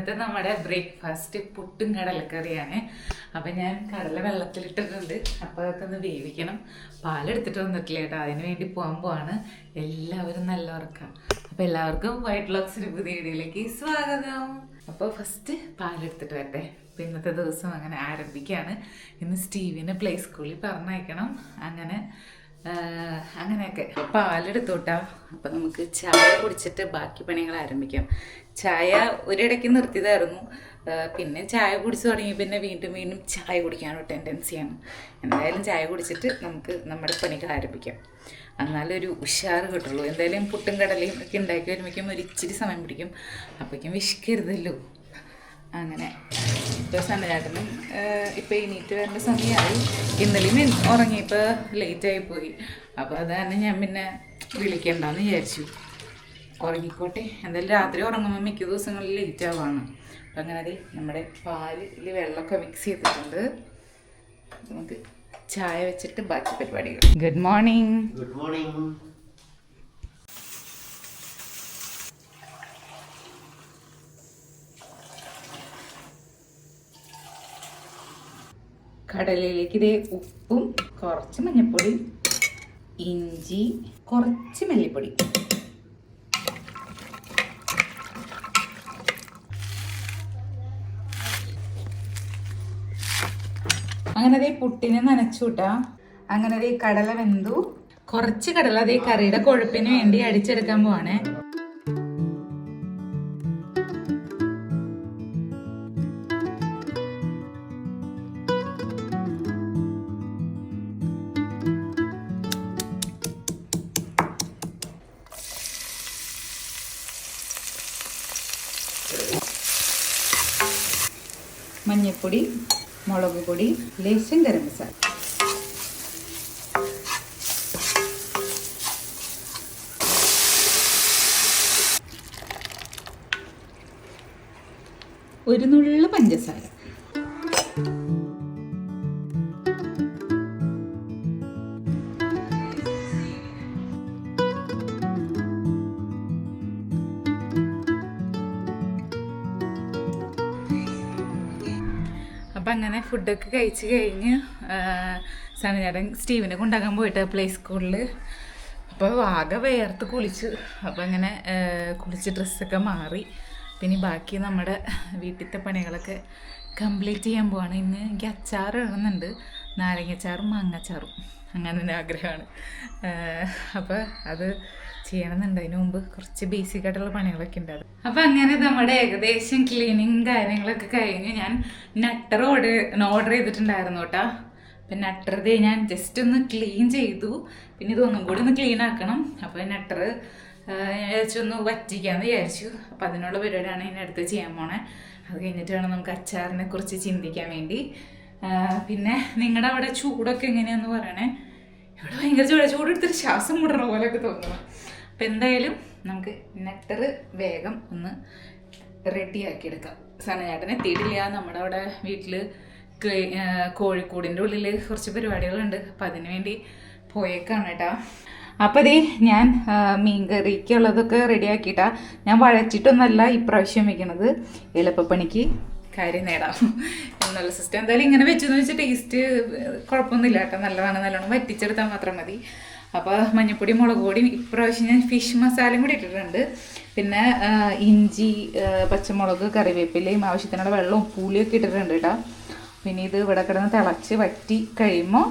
ഇന്നത്തെ നമ്മുടെ ബ്രേക്ക്ഫാസ്റ്റ് പുട്ടും കടലക്കറിയാണ്. അപ്പം ഞാൻ കടല വെള്ളത്തിലിട്ടിട്ടുണ്ട്. അപ്പോൾ അതൊക്കെ ഒന്ന് വേവിക്കണം. പാലെടുത്തിട്ട് വന്നിട്ടില്ല കേട്ടോ, അതിന് വേണ്ടി പോകാൻ പോവാണ്. എല്ലാവരും നല്ല ഉറക്കാം. അപ്പോൾ എല്ലാവർക്കും വൈറ്റ് വ്ളോഗ്സിന്റെ പുതിയ വീഡിയോയിലേക്ക് സ്വാഗതം. അപ്പോൾ ഫസ്റ്റ് പാലെടുത്തിട്ട് വരട്ടെ. അപ്പോൾ ഇന്നത്തെ ദിവസം അങ്ങനെ ആരംഭിക്കുകയാണ്. ഇന്ന് സ്റ്റീവിനെ പ്ലേ സ്കൂളിൽ പറഞ്ഞയക്കണം. അങ്ങനെയൊക്കെ പാലെടുത്തോട്ടാ. അപ്പം നമുക്ക് ചായ കുടിച്ചിട്ട് ബാക്കി പണികൾ ആരംഭിക്കാം. ചായ ഒരിടയ്ക്ക് നിർത്തിയതായിരുന്നു, പിന്നെ ചായ കുടിച്ചു തുടങ്ങി പിന്നെ വീണ്ടും വീണ്ടും ചായ കുടിക്കാനുള്ള ടെൻഡൻസിയാണ്. എന്തായാലും ചായ കുടിച്ചിട്ട് നമുക്ക് നമ്മുടെ പണികൾ ആരംഭിക്കാം. എന്നാലൊരു ഉഷാറ് കിട്ടുള്ളൂ. എന്തായാലും പുട്ടും കടലയും ഒക്കെ ഉണ്ടാക്കി വരുമ്പോഴേക്കും ഒരു ഇച്ചിരി സമയം പിടിക്കും. അപ്പോഴേക്കും വിശക്കരുതല്ലോ. അങ്ങനെ ഇപ്പോൾ സണ്ണചാട്ടനും ഇപ്പോൾ എണീറ്റ് വരേണ്ട സമയമായി. ഇന്നലെയും ഉറങ്ങിയപ്പോൾ ലേറ്റായി പോയി. അപ്പോൾ അതാണ് ഞാൻ പിന്നെ വിളിക്കണ്ടെന്ന് വിചാരിച്ചു. ഉറങ്ങിക്കോട്ടെ, എന്തായാലും രാത്രി ഉറങ്ങുമ്പോൾ മിക്ക ദിവസങ്ങളിൽ ലേറ്റ് ആവാണ്. അപ്പം അങ്ങനെ അത് നമ്മുടെ പാലിൽ വെള്ളമൊക്കെ മിക്സ് ചെയ്തിട്ടുണ്ട്. നമുക്ക് ചായ വെച്ചിട്ട് ബാക്കി പരിപാടികൾ. Good morning. Good morning. കടലയിലേക്ക് ഇതേ ഉപ്പും കുറച്ച് മഞ്ഞൾപ്പൊടി, ഇഞ്ചി, കുറച്ച് മല്ലിപ്പൊടി, അങ്ങനെ അതേ പുട്ടിനെ നനച്ചുകൂട്ടാ. അങ്ങനെ അതേ കടല വെന്തു. കുറച്ച് കടല അതേ കറിയുടെ കൊഴുപ്പിന് വേണ്ടി അടിച്ചെടുക്കാൻ പോവാണേ. മഞ്ഞൾപ്പൊടി, മുളക് പൊടി, ലേശം ഗരം മസാല. ഒരു നുള്ളു പഞ്ചസാര. അപ്പം അങ്ങനെ ഫുഡൊക്കെ കഴിച്ച് കഴിഞ്ഞ് സണ്ണചേട്ടൻ സ്റ്റീവിനെ കൊണ്ടാക്കാൻ പോയിട്ട് പ്ലേ സ്കൂളിൽ. അപ്പോൾ ആകെ വേർത്ത് കുളിച്ച്. അപ്പോൾ അങ്ങനെ കുളിച്ച് ഡ്രസ്സൊക്കെ മാറി. പിന്നെ ബാക്കി നമ്മുടെ വീട്ടിലത്തെ പണികളൊക്കെ കംപ്ലീറ്റ് ചെയ്യാൻ പോവാണ്. ഇന്ന് എനിക്ക് അച്ചാർ ഇടുന്നുണ്ട്, നാരങ്ങച്ചാറും മാങ്ങച്ചാറും. അങ്ങനെ ഒരു ആഗ്രഹമാണ്. അപ്പോൾ അത് ചെയ്യണമെന്നുണ്ട്. അതിന് മുമ്പ് കുറച്ച് ബേസിക് ആയിട്ടുള്ള പണികളൊക്കെ ഉണ്ട്. അപ്പം അങ്ങനെ നമ്മുടെ ഏകദേശം ക്ലീനിങ് കാര്യങ്ങളൊക്കെ കഴിഞ്ഞ് ഞാൻ നട്ടർ ഓർഡർ ചെയ്തിട്ടുണ്ടായിരുന്നു കേട്ടോ. അപ്പം നട്ടർ ഞാൻ ജസ്റ്റ് ഒന്ന് ക്ലീൻ ചെയ്തു. പിന്നെ ഇതൊന്നും കൂടി ഒന്ന് ക്ലീൻ ആക്കണം. അപ്പോൾ നട്ടർ ഞാൻ വിചാരിച്ചൊന്ന് വറ്റിക്കാമെന്ന് വിചാരിച്ചു. അപ്പം അതിനുള്ള പരിപാടിയാണ് ഇനി അടുത്ത് ചെയ്യാൻ പോണേ. അത് കഴിഞ്ഞിട്ട് വേണം നമുക്ക് അച്ചാറിനെ കുറിച്ച് ചിന്തിക്കാൻ വേണ്ടി. പിന്നെ നിങ്ങളുടെ അവിടെ ചൂടൊക്കെ എങ്ങനെയാണെന്ന് പറയണേ. ഇവിടെ ഭയങ്കര ചൂടെടുത്തിട്ട് ശ്വാസം മുടണ പോലെയൊക്കെ തോന്നുന്നു. അപ്പം എന്തായാലും നമുക്ക് നട്ടർ വേഗം ഒന്ന് റെഡിയാക്കിയെടുക്കാം. സണ്ണചേട്ടൻ എത്തിയിട്ടില്ല. നമ്മുടെ അവിടെ വീട്ടിൽ കോഴിക്കോടിൻ്റെ ഉള്ളിൽ കുറച്ച് പരിപാടികളുണ്ട്. അപ്പം അതിന് വേണ്ടി പോയേക്കാണ് കേട്ടോ. അപ്പം അതേ ഞാൻ മീൻകറിക്കുള്ളതൊക്കെ റെഡിയാക്കിയിട്ടാ. ഞാൻ വഴച്ചിട്ടൊന്നല്ല ഇപ്രാവശ്യം വെക്കണത്. എളുപ്പപ്പണിക്ക് കാര്യം നേടാം എന്നുള്ള സിസ്റ്റം. എന്തായാലും ഇങ്ങനെ വെച്ചെന്ന് വെച്ചാൽ ടേസ്റ്റ് കുഴപ്പമൊന്നുമില്ല കേട്ടോ. നല്ലോണം വറ്റിച്ചെടുത്താൽ മാത്രം മതി. അപ്പോൾ മഞ്ഞൾപ്പൊടി, മുളക് പൊടി, ഇപ്രാവശ്യം ഞാൻ ഫിഷ് മസാലയും കൂടി ഇട്ടിട്ടുണ്ട്. പിന്നെ ഇഞ്ചി, പച്ചമുളക്, കറിവേപ്പിലയും ആവശ്യത്തിനുള്ള വെള്ളവും പുളിയൊക്കെ ഇട്ടിട്ടുണ്ട് കേട്ടോ. പിന്നെ ഇത് ഇവിടെ കിടന്ന് തിളച്ച് വറ്റി കഴിയുമ്പോൾ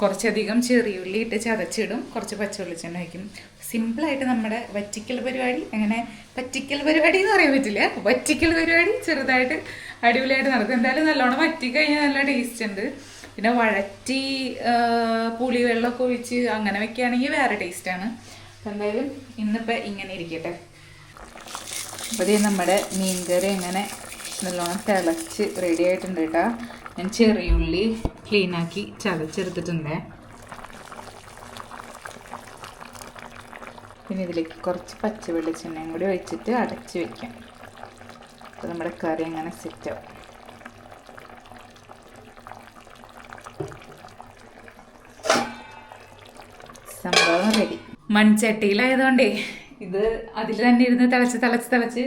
കുറച്ചധികം ചെറിയുള്ളി ഇട്ട് ചതച്ചിടും. കുറച്ച് പച്ചവെളിച്ചെണ്ണ വയ്ക്കും. സിമ്പിളായിട്ട് നമ്മുടെ വറ്റിക്കൽ പരിപാടി. അങ്ങനെ പറ്റിക്കൽ പരിപാടി എന്ന് പറയാൻ പറ്റില്ല, വറ്റിക്കൽ പരിപാടി ചെറുതായിട്ട് അടിപൊളിയായിട്ട് നടക്കും. എന്തായാലും നല്ലോണം വറ്റിക്കഴിഞ്ഞാൽ നല്ല ടേസ്റ്റ് ഉണ്ട്. പിന്നെ വഴറ്റി പുളി വെള്ളമൊക്കെ ഒഴിച്ച് അങ്ങനെ വെക്കുകയാണെങ്കിൽ വേറെ ടേസ്റ്റാണ്. അപ്പം എന്തായാലും ഇന്നിപ്പോൾ ഇങ്ങനെ ഇരിക്കട്ടെ. അപ്പോൾ ഇത് നമ്മുടെ മീൻകറി ഇങ്ങനെ നല്ലോണം തിളച്ച് റെഡി ആയിട്ടുണ്ട് കേട്ടോ. ഞാൻ ചെറിയുള്ളി ക്ലീനാക്കി ചതച്ചെടുത്തിട്ടുണ്ട്. പിന്നെ ഇതിലേക്ക് കുറച്ച് പച്ച വെളിച്ചെണ്ണയും കൂടി ഒഴിച്ചിട്ട് അടച്ച് വയ്ക്കാം. അപ്പോൾ നമ്മുടെ കറി അങ്ങനെ സെറ്റാവും. സംഭവം റെഡി. മൺചട്ടിയിലായതുകൊണ്ടേ ഇത് അതിൽ തന്നെ ഇരുന്ന് തിളച്ച്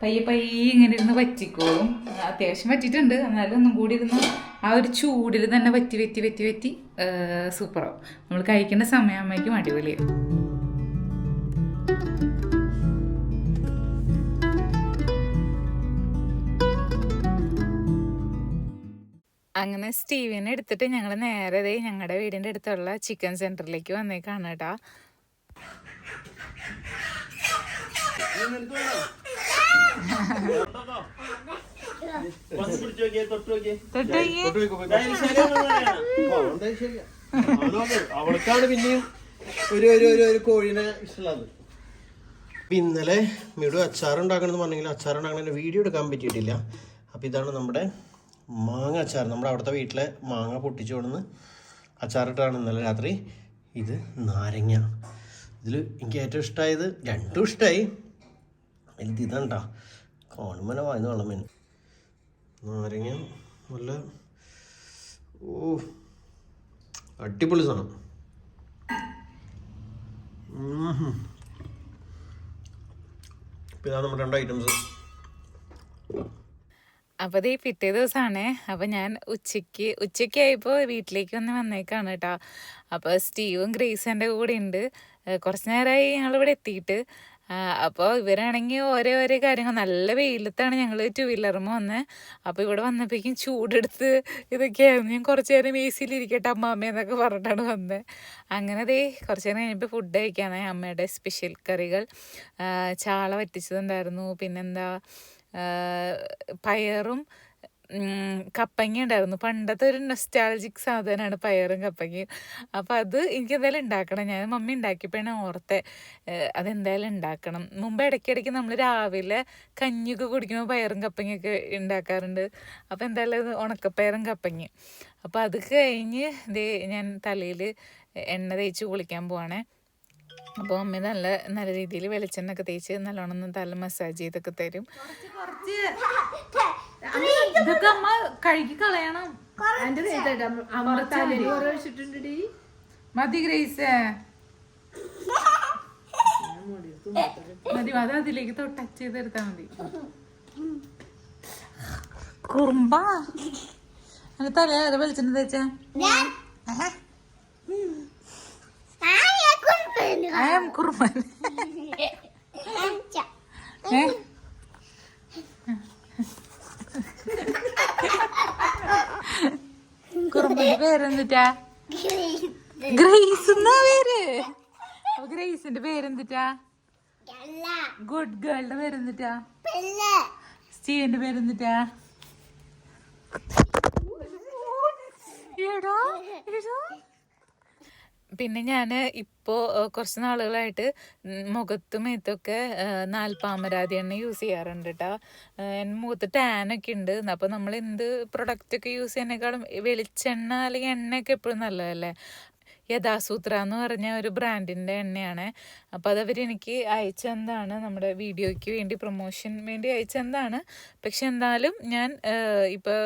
പയ്യെ പയ്യെ ഇങ്ങനെ ഇരുന്ന് വറ്റിക്കോളും. അത്യാവശ്യം വറ്റിയിട്ടുണ്ട്, എന്നാലും ഒന്നും കൂടി ഇരുന്ന് ആ ഒരു ചൂടിൽ തന്നെ വറ്റി വറ്റി വറ്റി വറ്റി സൂപ്പറാവും. നമ്മൾ കഴിക്കേണ്ട സമയമാകുമ്പോഴേക്കും അടിപൊളിയാവും. അങ്ങനെ സ്റ്റീവിനെ എടുത്തിട്ട് ഞങ്ങൾ നേരെ ഞങ്ങളുടെ വീടിൻ്റെ അടുത്തുള്ള ചിക്കൻ സെൻറ്ററിലേക്ക് വന്നേക്കാണ് കേട്ടോ. അവൾക്കാണ് പിന്നെയും ഒരു കോഴിനെ ഇഷ്ടമുള്ളത്. ഇന്നലെ മിടു അച്ചാറുണ്ടാക്കണമെന്ന് പറഞ്ഞെങ്കിൽ അച്ചാറുണ്ടാക്കണ വീഡിയോ എടുക്കാൻ പറ്റിയിട്ടില്ല. അപ്പം ഇതാണ് നമ്മുടെ മാങ്ങ അച്ചാർ. നമ്മുടെ അവിടുത്തെ വീട്ടിലെ മാങ്ങ പൊട്ടിച്ചു കൊണ്ടുവന്ന് അച്ചാറിട്ടാണ് ഇന്നലെ രാത്രി. ഇത് നാരങ്ങ. ഇതിൽ എനിക്ക് ഏറ്റവും ഇഷ്ടമായത്, രണ്ടും ഇഷ്ടമായി. അതിൽ ഇതാണ്ടാ കാണുമ്പോൾ വായന വെള്ളം വേണം. നാരങ്ങ നല്ല അടിപൊളി സാധനം. പിന്നെ നമ്മുടെ 2 ഐറ്റംസ്. അപ്പോൾ ഇത് പിറ്റേ ദിവസമാണ്. അപ്പോൾ ഞാൻ ഉച്ചയ്ക്കായപ്പോൾ വീട്ടിലേക്ക് വന്നേക്കാണ് കേട്ടോ. അപ്പോൾ സ്റ്റീവും ഗ്രേസും എൻ്റെ കൂടെ ഉണ്ട്. കുറച്ച് നേരമായി ഞങ്ങളിവിടെ എത്തിയിട്ട്. അപ്പോൾ ഇവരാണെങ്കിൽ ഓരോ കാര്യങ്ങൾ, നല്ല വെയിലത്താണ് ഞങ്ങൾ 2 വീലറും വന്നത്. അപ്പോൾ ഇവിടെ വന്നപ്പോഴേക്കും ചൂടെടുത്ത് ഇതൊക്കെയായിരുന്നു. ഞാൻ കുറച്ച് നേരം AC-ലിരിക്കട്ടെ അമ്മാമ്മ എന്നൊക്കെ പറഞ്ഞിട്ടാണ് വന്നത്. അങ്ങനെ കുറച്ച് നേരം കഴിഞ്ഞപ്പോൾ ഫുഡ് കഴിക്കാണ്. അമ്മയുടെ സ്പെഷ്യൽ കറികൾ ചാള വറ്റിച്ചതുണ്ടായിരുന്നു, പിന്നെന്താ പയറും കപ്പങ്ങ ഉണ്ടായിരുന്നു. പണ്ടത്തെ ഒരു നൊസ്റ്റാൾജിക് സാധനമാണ് പയറും കപ്പങ്ങയും. അപ്പോൾ അത് എനിക്ക് എന്തായാലും ഉണ്ടാക്കണം. ഞാൻ മമ്മി ഉണ്ടാക്കിയപ്പോഴാണ് ഓർത്തെ അതെന്തായാലും ഉണ്ടാക്കണം. മുമ്പ് ഇടയ്ക്കിടയ്ക്ക് നമ്മൾ രാവിലെ കഞ്ഞിയൊക്കെ കുടിക്കുമ്പോൾ പയറും കപ്പങ്ങയൊക്കെ ഉണ്ടാക്കാറുണ്ട്. അപ്പോൾ എന്തായാലും ഉണക്കപ്പയറും കപ്പങ്ങയും. അപ്പോൾ അത് കഴിഞ്ഞ് ഞാൻ തലയിൽ എണ്ണ തേച്ച് കുളിക്കാൻ പോവാണേ. അപ്പോൾ അമ്മ നല്ല രീതിയിൽ വെളിച്ചെണ്ണൊക്കെ തേച്ച് നല്ലോണം തല മസാജ് ചെയ്തൊക്കെ തരും. ഇതൊക്കെ അമ്മ കഴുകി കളയണം. മതി ഗ്രേസ്, മതി അത് അതിലേക്ക് ടച്ച് ചെയ്തെടുത്താ മതി. കുറുമ്പ അല്ല തല വെളിച്ചെണ്ണ തേച്ചാ കുറുമ്പൻ. കുറുമ്പന്റെ പേരെന്തിട്ടാ? ഗ്രേസ് എന്നാ പേര്. അപ്പൊ ഗ്രേസിന്റെ പേരെന്തിട്ടാ? ഗുഡ് ഗേളുടെ പേരെന്തിട്ടാ? സ്റ്റീവിന്റെ പേരെന്തിട്ടാ? പിന്നെ ഞാൻ ഇപ്പോൾ കുറച്ച് നാളുകളായിട്ട് മുഖത്തും മേത്തൊക്കെ നാൽപ്പാമരാതി എണ്ണ യൂസ് ചെയ്യാറുണ്ട് കേട്ടോ. എൻ്റെ മുഖത്ത് ടാനൊക്കെ ഉണ്ട്. അപ്പോൾ നമ്മൾ എന്ത് പ്രൊഡക്റ്റൊക്കെ യൂസ് ചെയ്യുന്നതിനേക്കാളും വെളിച്ചെണ്ണ അല്ലെങ്കിൽ എണ്ണയൊക്കെ എപ്പോഴും നല്ലതല്ലേ. യഥാസൂത്ര എന്ന് പറഞ്ഞ ഒരു ബ്രാൻഡിൻ്റെ എണ്ണയാണ്. അപ്പോൾ അതവരെനിക്ക് അയച്ചെന്താണ്, നമ്മുടെ വീഡിയോയ്ക്ക് വേണ്ടി പ്രൊമോഷൻ വേണ്ടി അയച്ചെന്താണ്. പക്ഷെ എന്തായാലും ഞാൻ ഇപ്പോൾ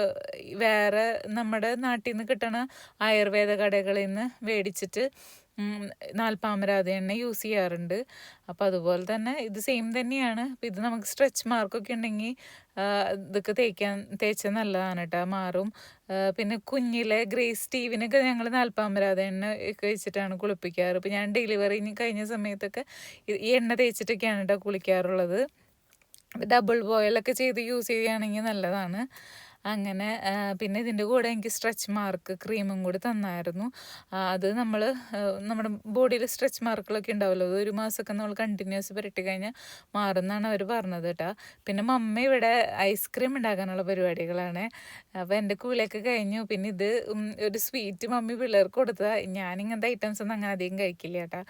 വേറെ നമ്മുടെ നാട്ടിൽ നിന്ന് കിട്ടണ ആയുർവേദ കടകളിൽ നിന്ന് മേടിച്ചിട്ട് നാൽപ്പാമരാതി എണ്ണ യൂസ് ചെയ്യാറുണ്ട്. അപ്പോൾ അതുപോലെ തന്നെ ഇത് സെയിം തന്നെയാണ്. അപ്പോൾ ഇത് നമുക്ക് സ്ട്രെച്ച് മാർക്കൊക്കെ ഉണ്ടെങ്കിൽ ഇതൊക്കെ തേച്ചാൽ നല്ലതാണ് കേട്ടോ, മാറും. പിന്നെ കുഞ്ഞിലെ ഗ്രേസ് സ്റ്റീവിനൊക്കെ ഞങ്ങൾ നാൽപ്പാമരാതി എണ്ണ ഒക്കെ വെച്ചിട്ടാണ് കുളിപ്പിക്കാറ്. ഇപ്പോൾ ഞാൻ ഡെലിവറി കഴിഞ്ഞ സമയത്തൊക്കെ ഈ എണ്ണ തേച്ചിട്ടൊക്കെയാണ് കേട്ടോ കുളിക്കാറുള്ളത്. ഡബിൾ ബോയിലൊക്കെ ചെയ്ത് യൂസ് ചെയ്യുകയാണെങ്കിൽ നല്ലതാണ്. അങ്ങനെ പിന്നെ ഇതിൻ്റെ കൂടെ എനിക്ക് സ്ട്രെച്ച് മാർക്ക് ക്രീമും കൂടി തന്നായിരുന്നു. അത് നമ്മുടെ ബോഡിയിൽ സ്ട്രെച്ച് മാർക്കുകളൊക്കെ ഉണ്ടാവുമല്ലോ, അത് 1 മാസമൊക്കെ നമ്മൾ കണ്ടിന്യൂസ് പുരട്ടി കഴിഞ്ഞാൽ മാറുമെന്നാണ് അവർ പറഞ്ഞത് കേട്ടോ. പിന്നെ മമ്മ ഇവിടെ ഐസ്ക്രീം ഉണ്ടാക്കാനുള്ള പരിപാടികളാണ്. അപ്പോൾ എൻ്റെ കൂലൊക്കെ കഴിഞ്ഞു. പിന്നെ ഇത് ഒരു സ്വീറ്റ് മമ്മി പിള്ളേർക്ക് കൊടുത്തതാണ്. ഞാനിങ്ങനത്തെ ഐറ്റംസ് ഒന്നും അങ്ങനെ അധികം കഴിക്കില്ല കേട്ടോ.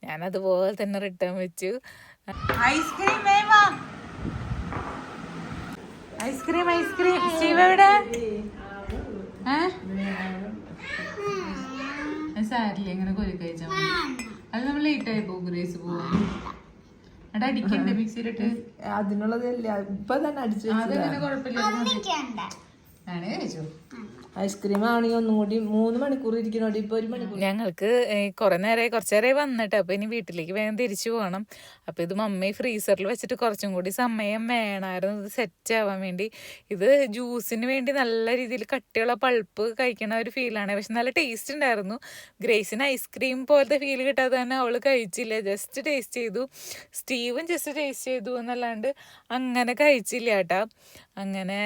ഞാനതുപോലെ തന്നെ റിട്ടേൺ വെച്ചു. ഐസ്ക്രീം വേവാ, ഐസ്ക്രീം ഐസ്ക്രീം. സ്റ്റീവ് എവിടെ? സാരില്ല, എങ്ങനെ കൊലി കഴിച്ചാൽ അത് നമ്മൾ ലേറ്റ് ആയി പോകും. ഗ്രേസ് പോവാൻ അവിടെ അടിക്കണ്ടേ മിക്സിയിലിട്ട്? അതിനുള്ളതല്ല ഇപ്പൊ തന്നെ അടിച്ചു. അതങ്ങനെ കുഴപ്പമില്ല, കഴിച്ചു. ഐസ്ക്രീം ആണെങ്കിൽ ഒന്നും കൂടി 3 മണിക്കൂർ ഇരിക്കണോടി ഇപ്പൊ 1 മണിക്കൂർ. ഞങ്ങൾക്ക് കുറച്ചേരായി വന്നിട്ട്. അപ്പൊ ഇനി വീട്ടിലേക്ക് വേഗം തിരിച്ചു പോകണം. അപ്പൊ ഇത് മമ്മി ഫ്രീസറിൽ വെച്ചിട്ട് കുറച്ചും കൂടി സമയം വേണമായിരുന്നു ഇത് സെറ്റ് ആവാൻ വേണ്ടി. ഇത് ജ്യൂസിന് വേണ്ടി നല്ല രീതിയിൽ കട്ടിയുള്ള പൾപ്പ് കഴിക്കണ ഒരു ഫീലാണ്. പക്ഷെ നല്ല ടേസ്റ്റ് ഉണ്ടായിരുന്നു. ഗ്രേസിന് ഐസ്ക്രീം പോലത്തെ ഫീൽ കിട്ടാതെ തന്നെ അവള് കഴിച്ചില്ല. ജസ്റ്റ് ടേസ്റ്റ് ചെയ്തു. സ്റ്റീവും ജസ്റ്റ് ടേസ്റ്റ് ചെയ്തു എന്നല്ലാണ്ട് അങ്ങനെ കഴിച്ചില്ല കേട്ടാ. അങ്ങനെ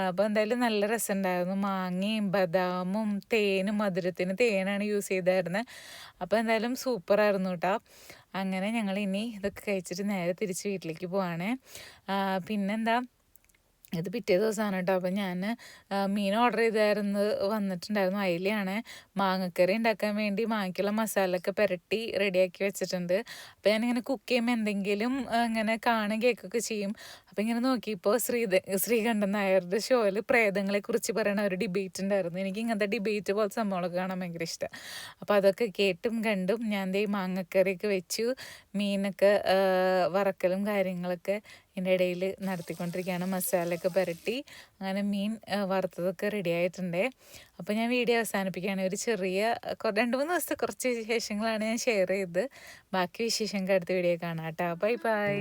അപ്പോൾ എന്തായാലും നല്ല രസമുണ്ടായിരുന്നു. മാങ്ങയും ബദാമും തേനും, മധുരത്തിന് തേനാണ് യൂസ് ചെയ്തായിരുന്നത്. അപ്പോൾ എന്തായാലും സൂപ്പറായിരുന്നു കേട്ടോ. അങ്ങനെ ഞങ്ങൾ ഇനി ഇതൊക്കെ കഴിച്ചിട്ട് നേരെ തിരിച്ച് വീട്ടിലേക്ക് പോവാണേ. പിന്നെന്താ, ഇത് പിറ്റേ ദിവസമാണ് കേട്ടോ. അപ്പം ഞാൻ മീൻ ഓർഡർ ചെയ്തായിരുന്നു, വന്നിട്ടുണ്ടായിരുന്നു. അയിലയാണ്. മാങ്ങക്കറി ഉണ്ടാക്കാൻ വേണ്ടി മാങ്ങയ്ക്കുള്ള മസാലയൊക്കെ പുരട്ടി റെഡിയാക്കി വെച്ചിട്ടുണ്ട്. അപ്പം ഞാനിങ്ങനെ കുക്ക് ചെയ്യുമ്പോൾ എന്തെങ്കിലും ഇങ്ങനെ കേൾക്കുകയൊക്കെ ചെയ്യും. അപ്പം ഇങ്ങനെ നോക്കിയപ്പോൾ ശ്രീകണ്ഠൻ നായരുടെ ഷോയിൽ പ്രേതങ്ങളെക്കുറിച്ച് പറയുന്ന ഒരു ഡിബേറ്റ് ഉണ്ടായിരുന്നു. എനിക്ക് ഇങ്ങനത്തെ ഡിബേറ്റ് പോലത്തെ സംഭവങ്ങളൊക്കെ കാണാൻ ഭയങ്കര ഇഷ്ടമാണ്. അപ്പോൾ അതൊക്കെ കേട്ടും കണ്ടും ഞാൻ ദേ മാങ്ങക്കറിയൊക്കെ വെച്ചു. മീനൊക്കെ വറക്കലും കാര്യങ്ങളൊക്കെ ഇതിൻ്റെ ഇടയിൽ നടത്തിക്കൊണ്ടിരിക്കുകയാണ്. മസാലയൊക്കെ പുരട്ടി അങ്ങനെ മീൻ വറുത്തതൊക്കെ റെഡി ആയിട്ടുണ്ടേ. അപ്പോൾ ഞാൻ വീഡിയോ അവസാനിപ്പിക്കുകയാണ്. ഒരു ചെറിയ 2-3 ദിവസത്തെ കുറച്ച് വിശേഷങ്ങളാണ് ഞാൻ ഷെയർ ചെയ്ത്. ബാക്കി വിശേഷങ്ങൾക്ക് അടുത്ത വീഡിയോ കാണാം കേട്ടോ. Bye bye.